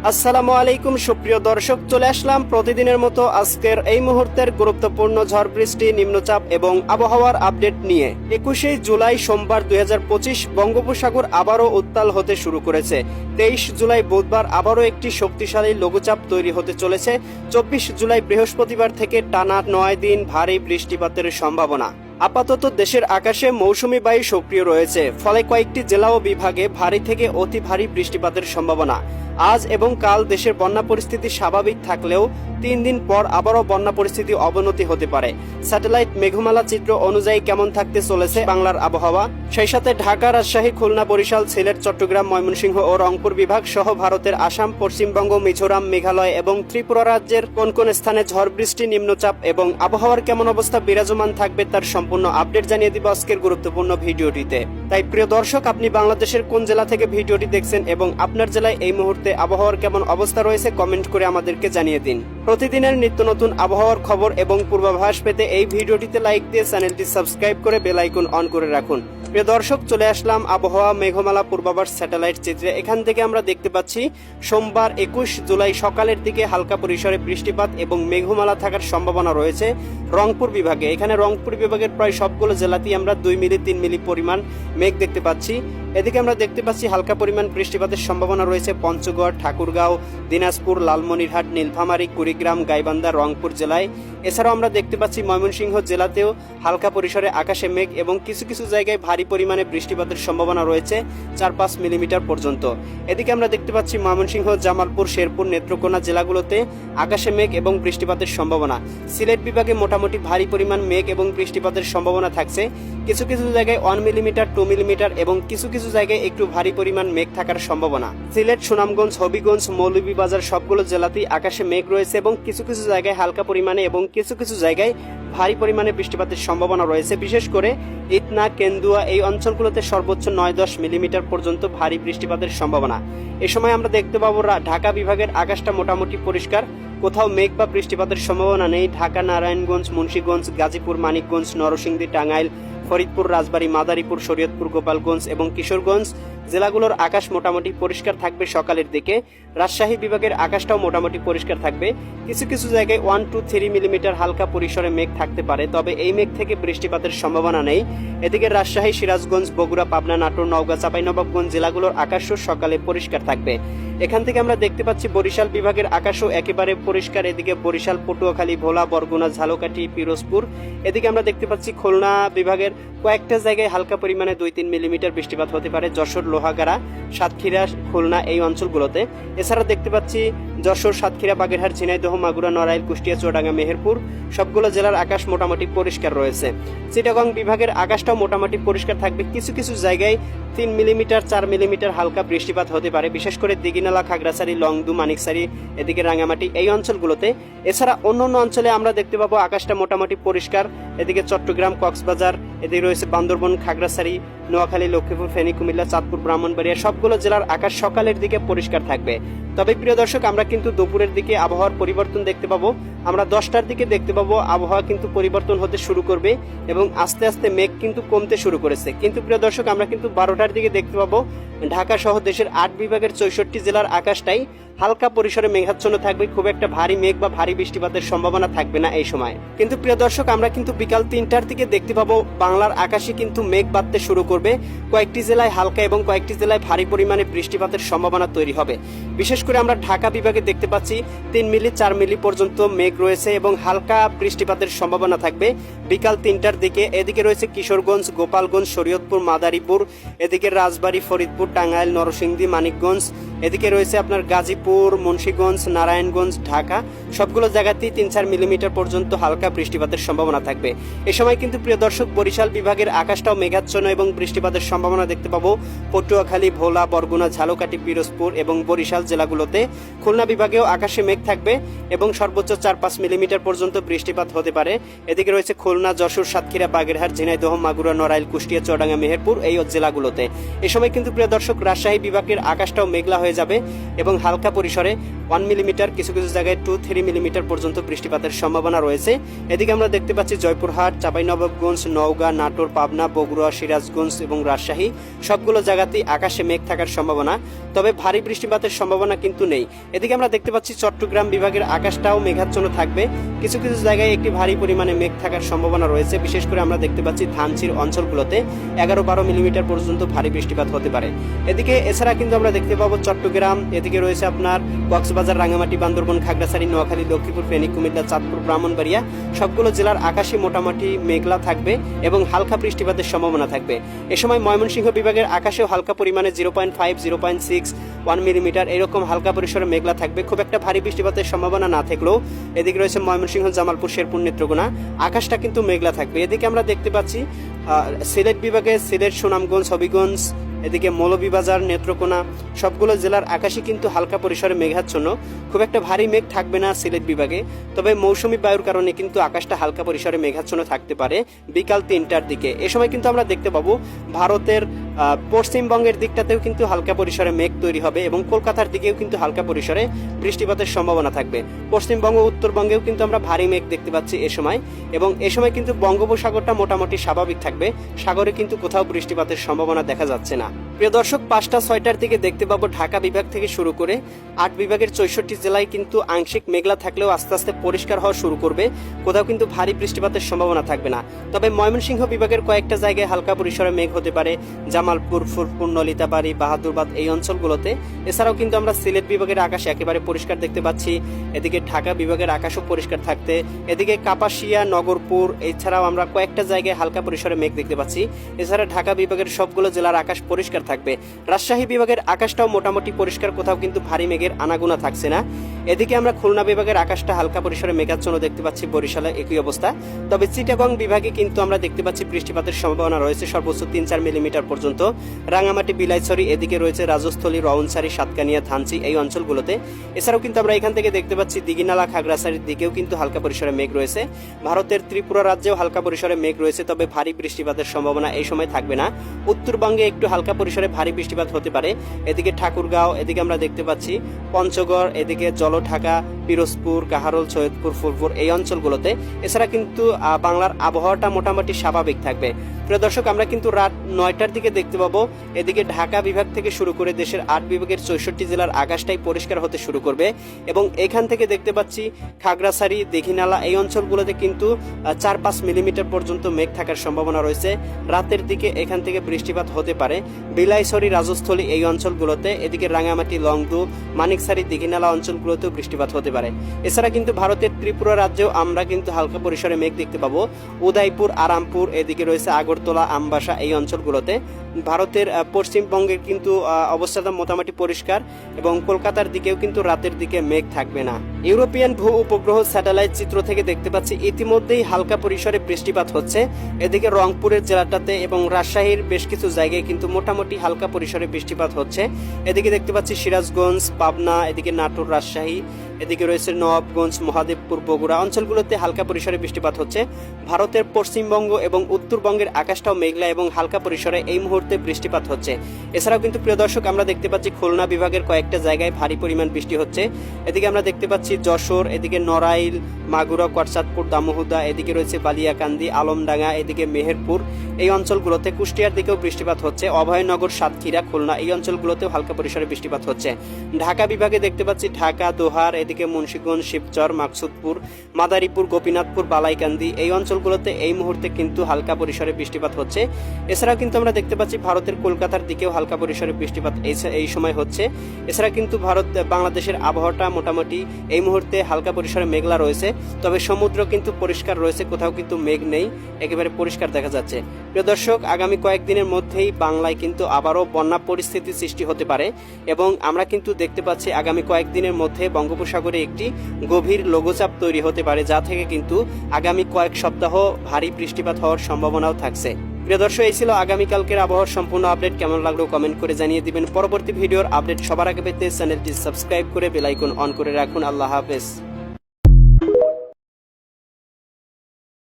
আসসালামু আলাইকুম সুপ্রিয় দর্শক, চলে আসলাম প্রতিদিনের মতো আজকের এই মুহূর্তের গুরুত্বপূর্ণ ঝড় বৃষ্টি, নিম্নচাপ এবং আবহাওয়ার আপডেট নিয়ে। 21শে জুলাই সোমবার 2025 বঙ্গোপসাগর আবারও উত্তাল হতে শুরু করেছে। 23 জুলাই বুধবার আবারও একটি শক্তিশালী লঘুচাপ তৈরি হতে চলেছে। 24 জুলাই বৃহস্পতিবার থেকে টানা 9 দিন ভারী বৃষ্টিপাতের সম্ভাবনা। আপাতত দেশের আকাশে মৌসুমী বায়ু সক্রিয় রয়েছে, ফলে কয়েকটি জেলা ও বিভাগে ভারী থেকে অতি ভারী বৃষ্টিপাতের সম্ভাবনা। আজ এবং কাল দেশের বন্যা পরিস্থিতি স্বাভাবিক থাকলেও 3 দিন পর আবারও বন্যা পরিস্থিতি অবনতি হতে পারে। স্যাটেলাইট মেঘমালা চিত্র অনুযায়ী কেমন থাকতে চলেছে বাংলার আবহাওয়া, সেই সাথে ঢাকা, রাজশাহী, খুলনা, বরিশাল, সিলেট, চট্টগ্রাম, ময়মনসিংহ ও রংপুর বিভাগ সহ ভারতের আসাম, পশ্চিমবঙ্গ, মিজোরাম, মেঘালয় এবং ত্রিপুরা রাজ্যের কোন কোন স্থানে ঝড় বৃষ্টি, নিম্নচাপ এবং আবহাওয়ার কেমন অবস্থা বিরাজমান থাকবে তার সম্পূর্ণ আপডেট জানিয়ে দিব আজকের গুরুত্বপূর্ণ ভিডিওটিতে। তাই প্রিয় দর্শক, আপনি বাংলাদেশের কোন জেলা থেকে ভিডিওটি দেখছেন এবং আপনার জেলায় এই মুহূর্তে আবহাওয়ার কেমন অবস্থা রয়েছে কমেন্ট করে আমাদেরকে জানিয়ে দিন। প্রতিদিনের নিত্য নতুন আবহাওয়ার খবর এবং পূর্বাভাস পেতে এই ভিডিওটিতে লাইক দিয়ে চ্যানেলটি সাবস্ক্রাইব করে বেল আইকন অন করে রাখুন। প্রিয় দর্শক, চলে আসলাম আবহাওয়া মেঘমালা পূর্বাভাস স্যাটেলাইট চিত্রে। এখান থেকে আমরা দেখতে পাচ্ছি সোমবার 21 জুলাই সকালের দিকে হালকা পরিসরে বৃষ্টিপাত এবং মেঘমালা থাকার সম্ভাবনা রয়েছে রংপুর বিভাগে। এখানে রংপুর বিভাগের প্রায় সবগুলো জেলাতেই আমরা 2 মিলি 3 মিলি পরিমাণ মেঘ দেখতে পাচ্ছি। এদিকে আমরা দেখতে পাচ্ছি হালকা পরিমাণ বৃষ্টিপাতের সম্ভাবনা রয়েছে পঞ্চগড়, ঠাকুরগাঁও, দিনাজপুর, লালমনিরহাট, নীলফামারী, কুড়িগ্রাম, গাইবান্ধা, রংপুর জেলায়। এছাড়াও আমরা দেখতে পাচ্ছি ময়মনসিংহ জেলাতেও হালকা পরিসরে আকাশে মেঘ এবং কিছু কিছু জায়গায় ভারী পরিমাণে বৃষ্টিপাতের সম্ভাবনা রয়েছে 4-5 মিলিমিটার পর্যন্ত। এদিকে আমরা দেখতে পাচ্ছি ময়মনসিংহ, জামালপুর, শেরপুর, নেত্রকোনা জেলাগুলোতে আকাশে মেঘ এবং বৃষ্টিপাতের সম্ভাবনা। সিলেট বিভাগে মোটামুটি ভারী পরিমাণ মেঘ এবং বৃষ্টিপাতের সম্ভাবনা থাকছে। কিছু কিছু জায়গায় 1 মিলিমিটার, 2 মিলিমিটার এবং কিছু কিছু জায়গায় একটু ভারী পরিমাণ মেঘ থাকার সম্ভাবনা। সিলেট, সুনামগঞ্জ, হবিগঞ্জ, মৌলভীবাজার সবগুলো জেলাতেই আকাশে মেঘ রয়েছে এবং কিছু কিছু জায়গায় হালকা পরিমাণে এবং কিছু কিছু জায়গায় ভারী পরিমাণে বৃষ্টিপাতের সম্ভাবনা রয়েছে। বিশেষ করে ইটনা, কেন্দুয়া এই অঞ্চলগুলোতে সর্বোচ্চ 9-10 মিলিমিটার পর্যন্ত ভারী বৃষ্টিপাতের সম্ভাবনা। এ সময় আমরা দেখতে পাবো ঢাকা বিভাগের আকাশটা মোটামুটি পরিষ্কার, কোথাও মেঘ বা বৃষ্টিপাতের সম্ভাবনা নেই। ঢাকা, নারায়ণগঞ্জ, মুন্সিগঞ্জ, গাজীপুর, মানিকগঞ্জ, নরসিংদী, টাঙ্গাইল, ফরিদপুর, রাজবাড়ী, মাদারীপুর, শরীয়তপুর, গোপালগঞ্জ এবং কিশোরগঞ্জ জেলাগুলোর আকাশ মোটামুটি পরিষ্কার থাকবে সকালের দিকে। রাজশাহী বিভাগের আকাশটাও মোটামুটি পরিষ্কার থাকবে। কিছু কিছু জায়গায় 1-3 মিলিমিটার হালকা পরিসরে মেঘ থাকতে পারে, তবে এই মেঘ থেকে বৃষ্টিপাতের সম্ভাবনা নেই। এদিকে রাজশাহী, সিরাজগঞ্জ, বগুড়া, পাবনা, নাটোর, নওগাঁ, চাঁপাইনবাবগঞ্জ জেলাগুলোর আকাশও সকালে পরিষ্কার থাকবে। এখান থেকে আমরা দেখতে পাচ্ছি বরিশাল বিভাগের আকাশও একেবারে পরিষ্কার। এদিকে বরিশাল, পটুয়াখালী, ভোলা, বরগুনা, ঝালকাঠি, পিরোজপুর। এদিকে আমরা দেখতে পাচ্ছি খুলনা বিভাগের কয়েকটা জায়গায় হালকা পরিমাণে 2-3 মিলিমিটার বৃষ্টিপাত হতে পারে। যশোর, লোহাগাড়া, সাতক্ষীরা, খুলনা এই অঞ্চলগুলোতে। এছাড়া দেখতে পাচ্ছি যশোর, সাতক্ষীরা, বাগেরহাট, ঝিনাইদহ, মাগুরা, নড়াইল, কুষ্টিয়া, চুয়াডাঙ্গা, মেহেরপুর সবগুলো জেলার আকাশ মোটামুটি পরিষ্কার রয়েছে। চিটাগং বিভাগের আকাশটাও মোটামুটি পরিষ্কার থাকবে। কিছু কিছু জায়গায় 3 মিলিমিটার 4 মিলিমিটার হালকা বৃষ্টিপাত হতে পারে, বিশেষ করে দিঘিনালা, খাগড়াছড়ি, লংদু, মানিকছড়ি, এদিকে রাঙামাটি এই অঞ্চলগুলোতে। এছাড়া অন্যান্য অঞ্চলে আমরা দেখতে পাবো আকাশটা মোটামুটি পরিষ্কার। এদিকে চট্টগ্রাম, কক্সবাজার, এদিকে রয়েছে বান্দরবন, খাগড়াছড়ি, নোয়াখালী, লক্ষ্মীপুর, ফেনী, কুমিল্লা, চাঁদপুর, ব্রাহ্মণবাড়িয়া সবগুলো জেলার আকাশ সকালের দিকে পরিষ্কার থাকবে। তবে প্রিয় দর্শক, আমরা কিন্তু দুপুরের দিকে আবহাওয়ার পরিবর্তন দেখতে পাবো। আমরা 10টার দিকে দেখতে পাবো আবহাওয়া কিন্তু পরিবর্তন হতে শুরু করবে এবং আস্তে আস্তে মেঘ কিন্তু কমতে শুরু করেছে। কিন্তু প্রিয় দর্শক, আমরা কিন্তু 12টার দিকে দেখতে পাবো ঢাকা সহ দেশের 8 বিভাগের 64 জেলার আকাশটাই হালকা পরিসরে মেঘাচ্ছন্ন থাকবে। খুব একটা ভারী মেঘ বা ভারী বৃষ্টিপাতের সম্ভাবনা থাকবে না এই সময়। কিন্তু প্রিয় দর্শক, আমরা কিন্তু বিকাল 3টার দিকে দেখতে পাবো বাংলার আকাশে কিন্তু মেঘ বাড়তে শুরু করবে। কয়েকটি জেলায় হালকা এবং কয়েকটি জেলায় ভারী পরিমাণে বৃষ্টিপাতের সম্ভাবনা তৈরি হবে। বিশেষ করে আমরা ঢাকা বিভাগে দেখতে পাচ্ছি 3 মিলি 4 মিলি পর্যন্ত মেঘ রয়েছে এবং হালকা বৃষ্টিপাতের সম্ভাবনা থাকবে বিকাল 3টার দিকে। এদিকে রয়েছে কিশোরগঞ্জ, গোপালগঞ্জ, শরীয়তপুর, মাদারীপুর, এদিকে রাজবাড়ী, ফরিদপুর, টাঙ্গাইল, নরসিংদী, মানিকগঞ্জ, এদিকে রয়েছে আপনার গাজীপুর, মুন্সিগঞ্জ, নারায়ণগঞ্জ, ঢাকা সবগুলো জায়গাতেই 3-4 মিলিমিটার পর্যন্ত হালকা বৃষ্টিপাতের সম্ভাবনা থাকবে। এ সময় কিন্তু প্রিয় দর্শক, বরিশাল বিভাগের আকাশটাও মেঘাচ্ছন্ন এবং বৃষ্টিপাতের সম্ভাবনা দেখতে পাবো পটুয়াখালী, ভোলা, বরগুনা, ঝালকাঠি, পিরোজপুর এবং বরিশাল জেলাগুলোতে। খুলনা বিভাগেও আকাশে মেঘ থাকবে এবং সর্বোচ্চ 4-5 মিলিমিটার পর্যন্ত বৃষ্টিপাত হতে পারে। এদিকে রয়েছে খুলনা, যশোর, সাতক্ষীরা, বাগেরহাট, ঝিনাইদহ, মাগুরা, নড়াইল, কুষ্টিয়া, চুয়াডাঙ্গা, মেহেরপুর এই জেলাগুলোতে। এ সময় কিন্তু প্রিয় দর্শক, রাজশাহী বিভাগের আকাশটাও মেঘলা হয়ে যাবে এবং হালকা পরিসরে 1 মিলিমিটার, কিছু কিছু জায়গায় 2-3 মিলিমিটার পর্যন্ত বৃষ্টিপাতের সম্ভাবনা রয়েছে। এদিকে আমরা দেখতে পাচ্ছি জয়পুরহাট, চাঁপাইনবাবগঞ্জ, নওগাঁ, নাটোর, পাবনা, বগুড়া, সিরাজগঞ্জ এবং রাজশাহী সবগুলো জায়গাতেই আকাশে মেঘ থাকার সম্ভাবনা, তবে ভারী বৃষ্টিপাতের সম্ভাবনা কিন্তু নেই। এদিকে আমরা দেখতে পাচ্ছি চট্টগ্রাম বিভাগের আকাশটাও মেঘাচ্ছন্ন থাকবে, কিছু কিছু জায়গায় একটি ভারী পরিমাণে মেঘ থাকার সম্ভাবনা রয়েছে। বিশেষ করে আমরা দেখতে পাচ্ছি ধানসির অঞ্চলগুলোতে 11-12 মিলিমিটার পর্যন্ত ভারী বৃষ্টিপাত হতে পারে। এদিকে এছাড়া কিন্তু আমরা দেখতে পাবো চট্টগ্রাম, এদিকে রয়েছে আপনার কক্সবাজার, রাঙ্গামাটি, বান্দরবান, খাগড়াছড়ি, নোয়াখালী, লক্ষ্মীপুর, ফেনী, কুমিল্লা, চাঁদপুর, ব্রাহ্মণবাড়িয়া সবগুলো জেলার আকাশে মোটামুটি মেঘলা থাকবে এবং হালকা বৃষ্টিপাতের সম্ভাবনা থাকবে। এ সময় ময়মনসিংহ বিভাগের আকাশেও হালকা পরিমাণে 0.5, 0.6, 1 মিলিমিটার এরকম হালকা পরিসরে মেঘলা থাকবে। খুব একটা ভারী বৃষ্টিপাতের সম্ভাবনা না থাকলেও এদিকে রয়েছে ময়মনসিংহ, জামালপুর, শেরপুর, নেত্রকোনা আকাশটা কিন্তু মেঘলা থাকবে। এদিকে আমরা দেখতে পাচ্ছি সিলেট বিভাগে সিলেট, সুনামগঞ্জ, হবিগঞ্জ, এদিকে মৌলভীবাজার, নেত্রকোনা সবগুলো জেলার আকাশে কিন্তু হালকা পরিসরে মেঘাচ্ছন্ন, খুব একটা ভারী মেঘ থাকবে না সিলেট বিভাগে, তবে মৌসুমী বায়ুর কারণে কিন্তু আকাশটা হালকা পরিসরে মেঘাচ্ছন্ন থাকতে পারে বিকাল 3টার দিকে। এ সময় কিন্তু আমরা দেখতে পাবো ভারতের পশ্চিমবঙ্গের দিকটাতেও কিন্তু হালকা পরিসরে মেঘ তৈরি হবে এবং কলকাতার দিকেও কিন্তু হালকা পরিসরে বৃষ্টিপাতের সম্ভাবনা থাকবে। পশ্চিমবঙ্গ, উত্তরবঙ্গেও কিন্তু আমরা ভারী মেঘ দেখতে পাচ্ছি এ সময়, এবং এ সময় কিন্তু বঙ্গোপসাগরটা মোটামুটি স্বাভাবিক থাকবে, সাগরে কিন্তু কোথাও বৃষ্টিপাতের সম্ভাবনা দেখা যাচ্ছে না। প্রিয় দর্শক, 5টা-6টার দিকে দেখতে পাবো ঢাকা বিভাগ থেকে শুরু করে 8 বিভাগের 64 জেলায় কিন্তু আংশিক মেঘলা থাকলেও আস্তে আস্তে পরিষ্কার হওয়া শুরু করবে, কোথাও কিন্তু ভারী বৃষ্টিপাতের সম্ভাবনা থাকবে না। তবে ময়মনসিংহ বিভাগের কয়েকটা জায়গায় হালকা পরিসরে মেঘ হতে পারে, জামালপুর, ফুরপুর, নলিতাবাড়ি, বাহাদুরবাদ এই অঞ্চলগুলোতে। এছাড়াও কিন্তু আমরা সিলেট বিভাগের আকাশ একেবারে পরিষ্কার দেখতে পাচ্ছি, এদিকে ঢাকা বিভাগের আকাশও পরিষ্কার থাকতে, এদিকে কাপাসিয়া, নগরপুর, এছাড়াও আমরা কয়েকটা জায়গায় হালকা পরিসরে মেঘ দেখতে পাচ্ছি। এছাড়া ঢাকা বিভাগের সবগুলো জেলার আকাশ পরিষ্কার থাকবে। রাজশাহী বিভাগের আকাশটাও মোটামুটি পরিষ্কার, কোথাও কিন্তু ভারী মেঘের আনাগোনা থাকছে না। এদিকে আমরা খুলনা বিভাগের আকাশটা হালকা পরিসরে মেঘাচ্ছন্ন দেখতে পাচ্ছি, বরিশালে একই অবস্থা। তবে চিটাগং বিভাগে কিন্তু আমরা দেখতে পাচ্ছি বৃষ্টিপাতের সম্ভাবনা রয়েছে সর্বোচ্চ 3-4 মিলিমিটার পর্যন্ত। রাঙ্গামাটি, বিলাইছড়ি, এদিকে রয়েছে রাজস্থলী, রওনছড়ি, সাতকানিয়া, থানচি এই অঞ্চলগুলোতে। এছাড়াও কিন্তু আমরা এখান থেকে দেখতে পাচ্ছি দিঘিনালা, খাগড়াছড়ির দিকেও কিন্তু হালকা পরিসরে মেঘ রয়েছে। ভারতের ত্রিপুরা রাজ্যেও হালকা পরিসরে মেঘ রয়েছে, তবে ভারী বৃষ্টিপাতের সম্ভাবনা এই সময় থাকবে না। উত্তরবঙ্গে একটু হালকা পরিসরে ভারী বৃষ্টিপাত হতে পারে, এদিকে ঠাকুরগাঁও, এদিকে আমরা দেখতে পাচ্ছি পঞ্চগড়, এদিকে জলঢাকা, পিরোজপুর, কাহারোল, সৈয়দপুর, ফুলপুর এই অঞ্চলগুলোতে। এছাড়া কিন্তু বাংলার আবহাওয়াটা মোটামুটি স্বাভাবিক থাকবে। প্রিয় দর্শক, আমরা কিন্তু রাত 9টার দিকে দেখতে পাবো এদিকে ঢাকা বিভাগ থেকে শুরু করে দেশের 8 বিভাগের 64 জেলার আকাশটাই পরিষ্কার হতে শুরু করবে, এবং এখান থেকে দেখতে পাচ্ছি খাগড়াছড়ি, দীঘিনালা এই অঞ্চলগুলোতে কিন্তু 4-5 মিলিমিটার পর্যন্ত মেঘ থাকার সম্ভাবনা রয়েছে। রাতের দিকে এখান থেকে বৃষ্টিপাত হতে পারে বিলাইছড়ি, রাজস্থলী এই অঞ্চলগুলোতে, এদিকে রাঙ্গামাটি, লংদু, মানিকছড়ি, দীঘিনালা অঞ্চলগুলোতেও বৃষ্টিপাত হতে পারে। এছাড়া কিন্তু ভারতের ত্রিপুরা রাজ্যেও আমরা কিন্তু হালকা পরিসরে মেঘ দেখতে পাবো, উদয়পুর, আরামপুর, এদিকে রয়েছে আগরতলা, আমবাসা এই অঞ্চলগুলোতে। ভারতের পশ্চিমবঙ্গের কিন্তু অবস্থাটা মোটামুটি পরিষ্কার, এবং কলকাতার দিকেও কিন্তু রাতের দিকে মেঘ থাকবে না। ইউরোপিয়ান ভূ উপগ্রহ স্যাটেলাইট চিত্র থেকে দেখতে পাচ্ছি ইতিমধ্যেই হালকা পরিসরে বৃষ্টিপাত হচ্ছে, এদিকে রংপুরের জেলাটাতে এবং রাজশাহীর বেশ কিছু জায়গায় কিন্তু মোটামুটি হালকা পরিসরে বৃষ্টিপাত হচ্ছে। এদিকে দেখতে পাচ্ছি সিরাজগঞ্জ, পাবনা, এদিকে নাটোর, রাজশাহী, এদিকে রয়েছে নবাবগঞ্জ, মহাদেবপুর, বগুড়া অঞ্চলগুলোতে হালকা পরিসরে বৃষ্টিপাত হচ্ছে। ভারতের পশ্চিমবঙ্গ এবং উত্তরবঙ্গের আকাশটাও মেঘলা এবং হালকা পরিসরে এই মুহূর্তে বৃষ্টিপাত হচ্ছে। এছাড়াও কিন্তু প্রিয় দর্শক, আমরা দেখতে পাচ্ছি খুলনা বিভাগের কয়েকটা জায়গায় ভারী পরিমাণ বৃষ্টি হচ্ছে। এদিকে আমরা দেখতে পাচ্ছি যশোর, এদিকে নড়াইল, মাগুরা, কটসাদপুর, দামোহদা, এদিকে রয়েছে বালিয়াকান্দি, আলমডাঙ্গা, এদিকে মেহেরপুর এই অঞ্চলগুলোতে। কুষ্টিয়ার দিকেও বৃষ্টিপাত হচ্ছে, অভয়নগর, সাতক্ষীরা, খুলনা এই অঞ্চলগুলোতেও হালকা পরিসরে বৃষ্টিপাত হচ্ছে। ঢাকা বিভাগে দেখতে পাচ্ছি ঢাকা, দোহার, এদিকে মুন্সিগঞ্জ, শিবচর, মাকসুদপুর, মাদারীপুর, গোপীনাথপুর, বালাইকান্দি এই অঞ্চলগুলোতে এই মুহূর্তে কিন্তু হালকা পরিসরে বৃষ্টিপাত হচ্ছে। এছাড়াও কিন্তু আমরা দেখতে পাচ্ছি ভারতের কলকাতার দিকেও হালকা পরিসরে বৃষ্টিপাত এই সময় হচ্ছে। এছাড়া কিন্তু বাংলাদেশের আবহাওয়াটা মোটামুটি এই মুহূর্তে হালকা পরিসরে মেঘলা রয়েছে, তবে সমুদ্র কিন্তু পরিষ্কার রয়েছে, কোথাও কিন্তু মেঘ নেই, একেবারে পরিষ্কার দেখা যাচ্ছে। প্রিয় দর্শক, আগামী কয়েকদিনের মধ্যেই বাংলায় কিন্তু আবারও বন্যা পরিস্থিতি সৃষ্টি হতে পারে, এবং আমরা কিন্তু দেখতে পাচ্ছি আগামী কয়েকদিনের মধ্যে বঙ্গোপসাগরে একটি গভীর লঘুচাপ তৈরি হতে পারে, যা থেকে কিন্তু আগামী কয়েক সপ্তাহ ভারী বৃষ্টিপাত হওয়ার সম্ভাবনাও থাকছে। প্রিয় দর্শক, এই ছিল আগামীকালকের আবহাওয়ার সম্পূর্ণ আপডেট। কেমন লাগলো কমেন্ট করে জানিয়ে দিবেন। পরবর্তী ভিডিওর আপডেট সবার আগে পেতে চ্যানেলটি সাবস্ক্রাইব করে বেল আইকন অন করে রাখুন। আল্লাহ হাফেজ।